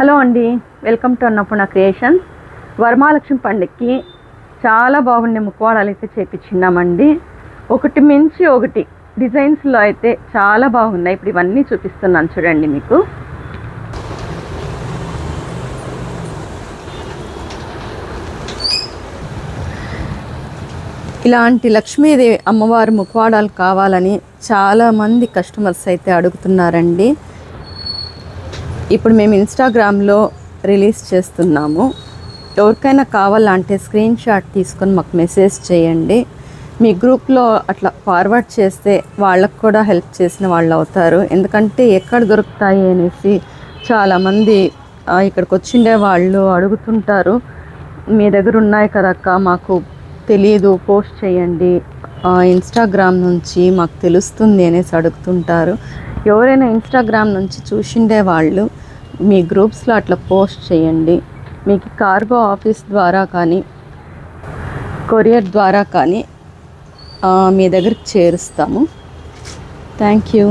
Hello అండి, welcome to Annapurna creations. Varamahalakshmi పండుగకి చాలా బాగుండే ముఖవాడాలు అయితే చేపించినామండి. ఒకటి మించి ఒకటి డిజైన్స్లో అయితే చాలా బాగున్నాయి. ఇప్పుడు ఇవన్నీ చూపిస్తున్నాను చూడండి. మీకు ఇలాంటి లక్ష్మీదేవి అమ్మవారి ముఖవాడాలు కావాలని చాలామంది కస్టమర్స్ అయితే అడుగుతున్నారండి. ఇప్పుడు మేము ఇన్స్టాగ్రామ్లో రిలీజ్ చేస్తున్నాము. ఎవరికైనా కావాలంటే స్క్రీన్ షాట్ తీసుకొని మాకు మెసేజ్ చేయండి. మీ గ్రూప్లో అట్లా ఫార్వర్డ్ చేస్తే వాళ్ళకు కూడా హెల్ప్ చేసిన వాళ్ళు అవుతారు. ఎందుకంటే ఎక్కడ దొరుకుతాయి అనేసి చాలామంది ఇక్కడికి వచ్చిండే వాళ్ళు అడుగుతుంటారు. మీ దగ్గర ఉన్నాయి కదక్క, మాకు తెలియదు, పోస్ట్ చేయండి, ఇన్స్టాగ్రామ్ నుంచి మాకు తెలుస్తుంది అనేసి అడుగుతుంటారు. ఎవరైనా ఇన్స్టాగ్రామ్ నుంచి చూసిండే వాళ్ళు మీ గ్రూప్స్లో అట్లా పోస్ట్ చేయండి. మీకు కార్గో ఆఫీస్ ద్వారా కానీ కొరియర్ ద్వారా కానీ మీ దగ్గరికి చేరుస్తాము. Thank you.